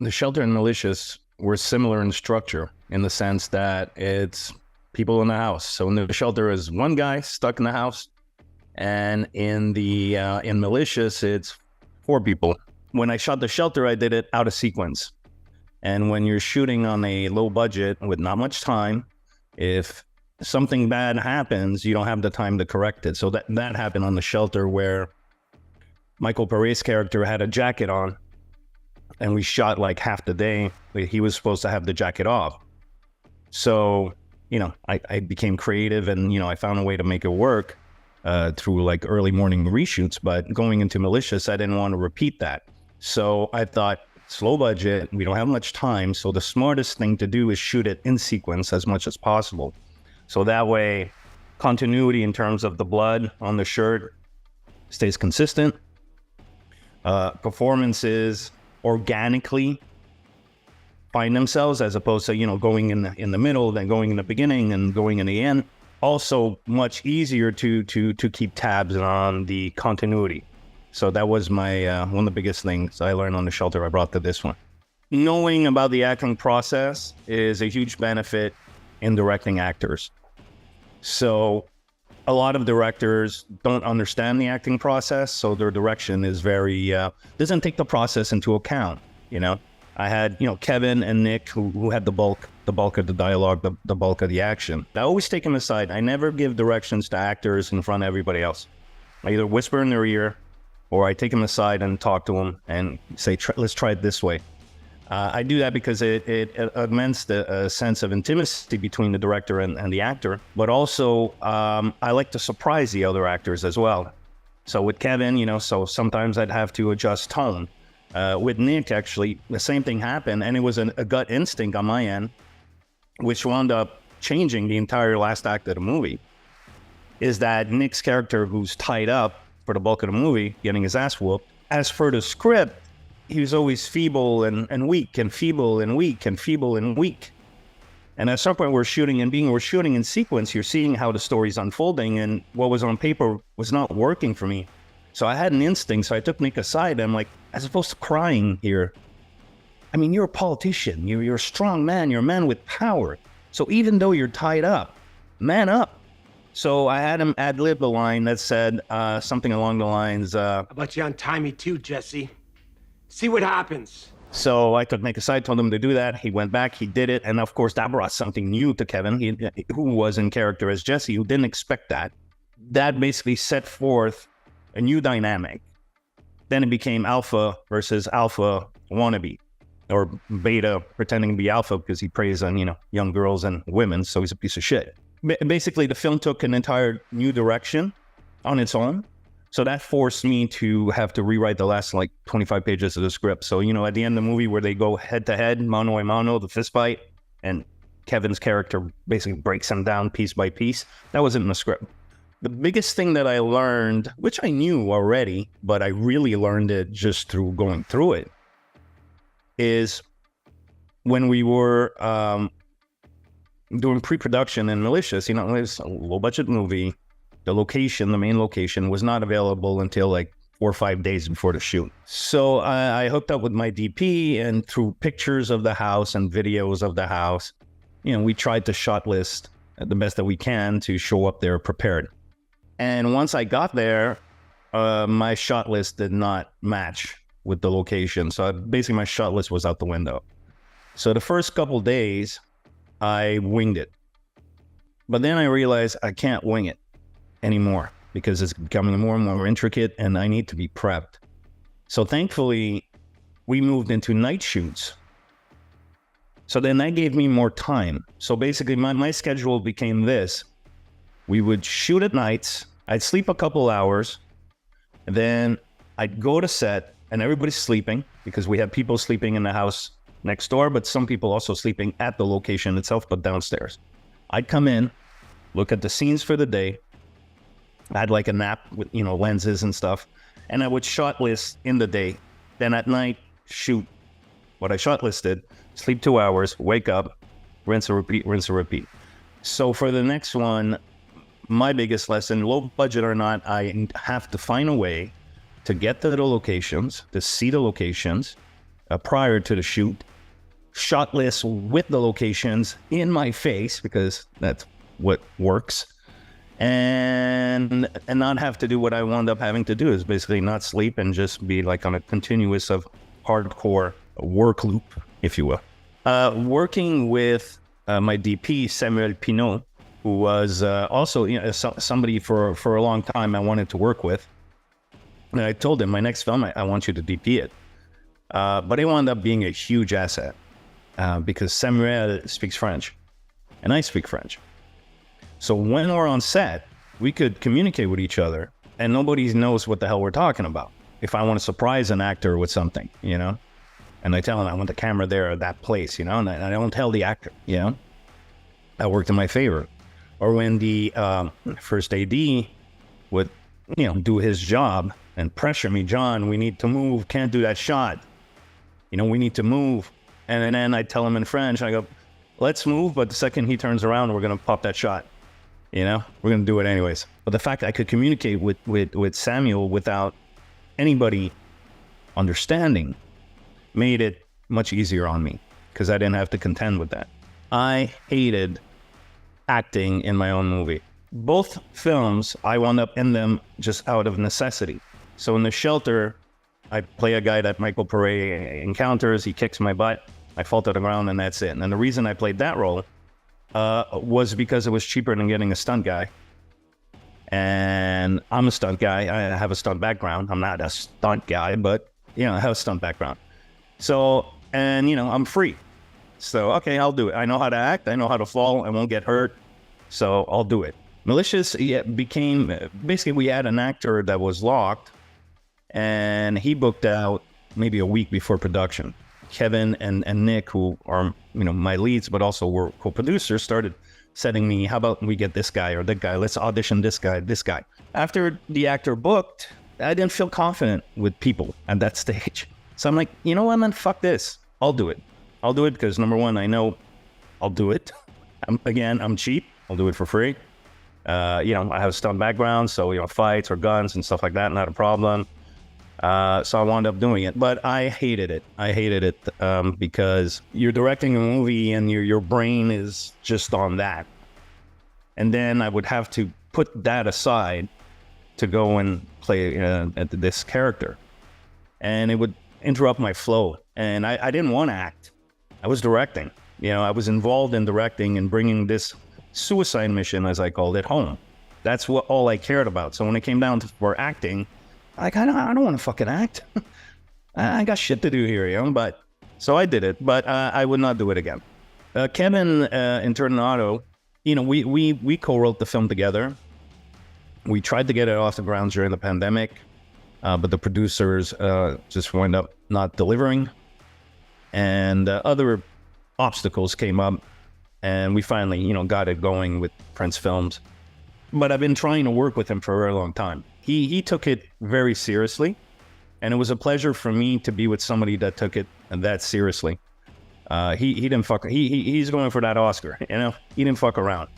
The shelter and Malicious were similar in structure in the sense that it's people in the house. So in the shelter is one guy stuck in the house, and in Malicious it's four people. When I shot the shelter, I did it out of sequence. And when you're shooting on a low budget with not much time, if something bad happens, you don't have the time to correct it. So that happened on the shelter, where Michael Pere's character had a jacket on, and we shot like half the day. He was supposed to have the jacket off. So, I became creative, and, I found a way to make it work through like early morning reshoots. But going into Malicious, I didn't want to repeat that. So I thought, slow budget, we don't have much time. So the smartest thing to do is shoot it in sequence as much as possible. So that way, continuity in terms of the blood on the shirt stays consistent. Performances organically find themselves, as opposed to, going in the middle, then going in the beginning and going in the end. Also much easier to keep tabs on the continuity. So that was my one of the biggest things I learned on the shelter I brought to this one. Knowing about the acting process is a huge benefit in directing actors. So a lot of directors don't understand the acting process, so their direction is very doesn't take the process into account. I had Kevin and Nick who had the bulk of the dialogue, the bulk of the action. I always take them aside. I never give directions to actors in front of everybody else. I either whisper in their ear, or I take them aside and talk to them and say, let's try it this way. I do that because it augments the sense of intimacy between the director and the actor. But also, I like to surprise the other actors as well. So with Kevin, so sometimes I'd have to adjust tone. With Nick, actually, the same thing happened, and it was a gut instinct on my end, which wound up changing the entire last act of the movie, is that Nick's character, who's tied up for the bulk of the movie, getting his ass whooped, as for the script, he was always feeble and weak, and feeble and weak, and feeble and weak. And at some point we're shooting in sequence, you're seeing how the story's unfolding, and what was on paper was not working for me. So I had an instinct, so I took Nick aside. I'm like, as opposed to crying here, I mean, you're a politician, you're a strong man, you're a man with power. So even though you're tied up, man up. So I had him ad-lib a line that said something along the lines, How about you untie me too, Jesse? See what happens. So I took Nick aside, told him to do that. He went back, he did it. And of course, that brought something new to Kevin, who was in character as Jesse, who didn't expect that. That basically set forth a new dynamic. Then it became alpha versus alpha wannabe, or beta pretending to be alpha because he preys on, young girls and women. So he's a piece of shit. Basically, the film took an entire new direction on its own. So that forced me to have to rewrite the last 25 pages of the script. So, at the end of the movie where they go head to head, mano a mano, the fist fight, and Kevin's character basically breaks him down piece by piece, that wasn't in the script. The biggest thing that I learned, which I knew already, but I really learned it just through going through it, is when we were doing pre-production in Malicious, it was a low-budget movie. The main location, was not available until 4 or 5 days before the shoot. So I hooked up with my DP, and through pictures of the house and videos of the house, we tried to shot list the best that we can to show up there prepared. And once I got there, my shot list did not match with the location. So basically my shot list was out the window. So the first couple days, I winged it. But then I realized I can't wing it anymore because it's becoming more and more intricate and I need to be prepped. So thankfully, we moved into night shoots. So then that gave me more time. So basically my schedule became this. We would shoot at nights, I'd sleep a couple hours, and then I'd go to set and everybody's sleeping because we had people sleeping in the house next door, but some people also sleeping at the location itself, but downstairs. I'd come in, look at the scenes for the day. I had a nap with, lenses and stuff, and I would shot list in the day. Then at night, shoot what I shot listed, sleep 2 hours, wake up, rinse and repeat, rinse and repeat. So for the next one, my biggest lesson, low budget or not, I have to find a way to get to the locations, to see the locations, prior to the shoot, shot list with the locations in my face, because that's what works, and not have to do what I wound up having to do, is basically not sleep and just be like on a continuous of hardcore work loop, if you will. Working with my DP, Samuel Pinot, who was also somebody for a long time I wanted to work with. And I told him, my next film, I want you to DP it. But it wound up being a huge asset because Samuel speaks French and I speak French. So when we're on set, we could communicate with each other and nobody knows what the hell we're talking about. If I want to surprise an actor with something, you know, and I tell him I want the camera there or that place, you know, and I don't tell the actor, you know, that worked in my favor. Or when the first AD would, you know, do his job and pressure me, John, we need to move, can't do that shot. You know, we need to move. And then I tell him in French, I go, let's move, but the second he turns around, we're going to pop that shot. You know, we're going to do it anyways. But the fact that I could communicate with Samuel without anybody understanding made it much easier on me because I didn't have to contend with that. I hated acting in my own movie. Both films, I wound up in them just out of necessity. So in The Shelter, I play a guy that Michael Pare encounters, he kicks my butt, I fall to the ground, and that's it. And the reason I played that role was because it was cheaper than getting a stunt guy. And I'm a stunt guy, I have a stunt background. I'm not a stunt guy, but, you know, I have a stunt background. So, and, you know, I'm free. So, okay, I'll do it. I know how to act, I know how to fall, I won't get hurt, so I'll do it. Malicious became, basically we had an actor that was locked, and he booked out maybe a week before production. Kevin and Nick, who are, you know, my leads, but also were co-producers, started sending me, how about we get this guy or that guy, let's audition this guy, this guy. After the actor booked, I didn't feel confident with people at that stage. So I'm like, you know what, man, fuck this, I'll do it. I'll do it because number one, I know I'll do it. I'm cheap, I'll do it for free. You know, I have a stunt background, so, you know, fights or guns and stuff like that, not a problem. So I wound up doing it, but I hated it. I hated it because you're directing a movie and your brain is just on that. And then I would have to put that aside to go and play this character. And it would interrupt my flow. And I didn't want to act. I was directing. You know, I was involved in directing and bringing this suicide mission, as I called it, home. That's what all I cared about. So when it came down for acting, like, I don't want to fucking act. I got shit to do here, you know, but, so I did it, but I would not do it again. Kevin Internato, you know, we co-wrote the film together. We tried to get it off the ground during the pandemic, but the producers just wound up not delivering. And other obstacles came up, and we finally, you know, got it going with Prince Films. But I've been trying to work with him for a very long time. He took it very seriously, and it was a pleasure for me to be with somebody that took it that seriously. He didn't fuck. He's going for that Oscar, you know. He didn't fuck around.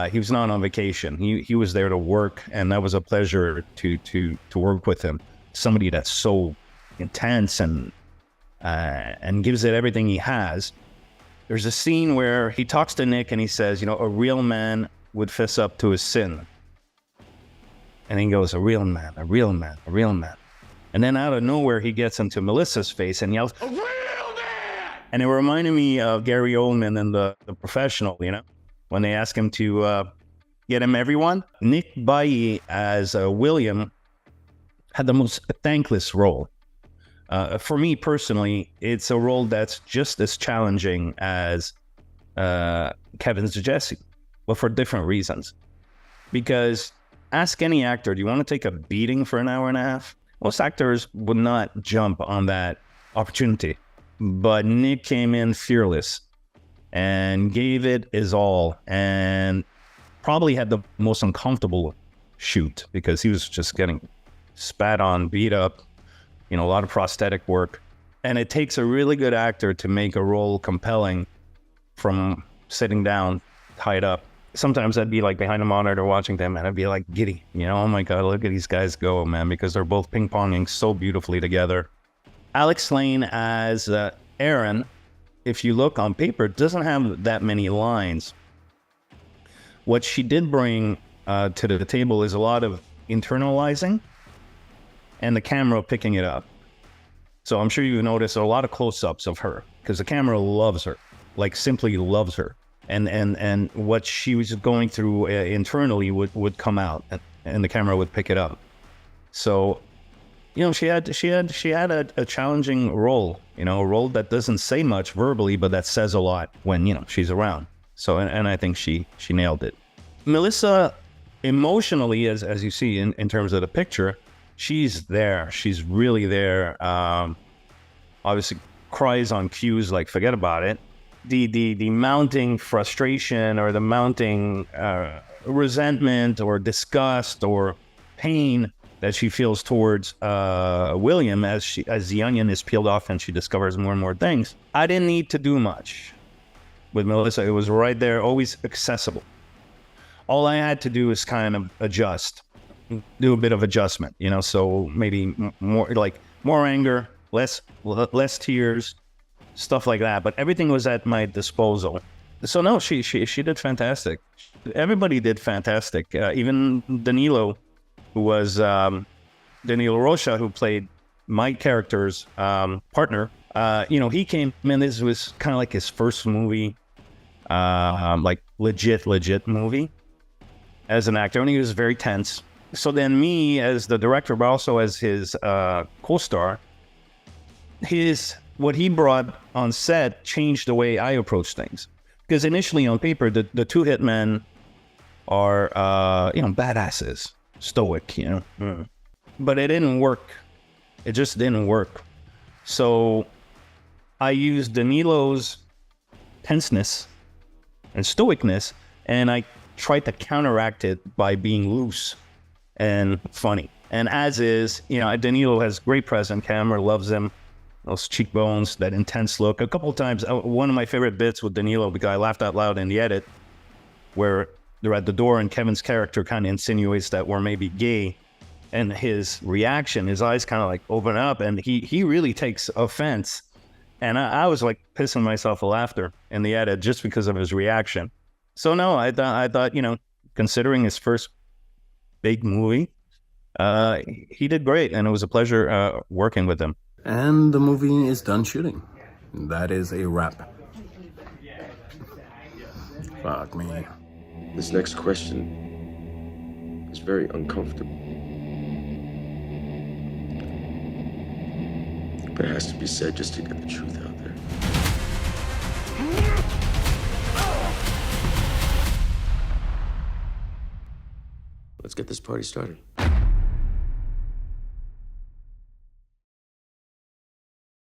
He was not on vacation. He was there to work, and that was a pleasure to work with him. Somebody that's so intense and gives it everything he has. There's a scene where he talks to Nick and he says, you know, a real man would fess up to his sin. And he goes, a real man, a real man, a real man. And then out of nowhere, he gets into Melissa's face and yells, a real man! And it reminded me of Gary Oldman in The Professional, you know, when they ask him to get him everyone. Nick Bailly as William had the most thankless role. For me personally, it's a role that's just as challenging as Kevin's Jesse, but for different reasons. Because ask any actor, do you want to take a beating for an hour and a half? Most actors would not jump on that opportunity. But Nick came in fearless and gave it his all, and probably had the most uncomfortable shoot because he was just getting spat on, beat up, you know, a lot of prosthetic work. And it takes a really good actor to make a role compelling from sitting down, tied up. Sometimes I'd be like behind a monitor watching them and I'd be like giddy, you know, oh my God, look at these guys go, man, because they're both ping-ponging so beautifully together. Alex Lane as Aaron, if you look on paper, doesn't have that many lines. What she did bring to the table is a lot of internalizing and the camera picking it up. So I'm sure you notice a lot of close-ups of her because the camera loves her, like simply loves her. And what she was going through internally would come out, and the camera would pick it up. So, you know, she had a challenging role, you know, a role that doesn't say much verbally, but that says a lot when, you know, she's around. So, and I think she nailed it. Melissa, emotionally, as you see in terms of the picture, she's there. She's really there. Obviously, cries on cues like forget about it. The mounting frustration or the mounting resentment or disgust or pain that she feels towards William as the onion is peeled off and she discovers more and more things. I didn't need to do much with Melissa. It was right there, always accessible. All I had to do is kind of adjust, do a bit of adjustment, you know, so maybe more anger, less tears, stuff like that. But everything was at my disposal. So no, she did fantastic. Everybody did fantastic. Even Danilo, who was Danilo Rocha, who played my character's partner. You know, he came in. This was kind of like his first movie, like legit movie as an actor, and he was very tense. So then me as the director, but also as his co-star, what he brought on set changed the way I approach things. Because initially on paper, the two hitmen are, you know, badasses, stoic, you know. But it didn't work. It just didn't work. So I used Danilo's tenseness and stoicness, and I tried to counteract it by being loose and funny. And as is, you know, Danilo has great presence. Camera loves him. Those cheekbones, that intense look. A couple of times, one of my favorite bits with Danilo, because I laughed out loud in the edit, where they're at the door and Kevin's character kind of insinuates that we're maybe gay. And his reaction, his eyes kind of like open up, and he really takes offense. And I was like pissing myself with laughter in the edit just because of his reaction. So no, I thought, you know, considering his first big movie, he did great, and it was a pleasure working with him. And the movie is done shooting. That is a wrap. Fuck me. This next question is very uncomfortable. But it has to be said just to get the truth out there. Let's get this party started.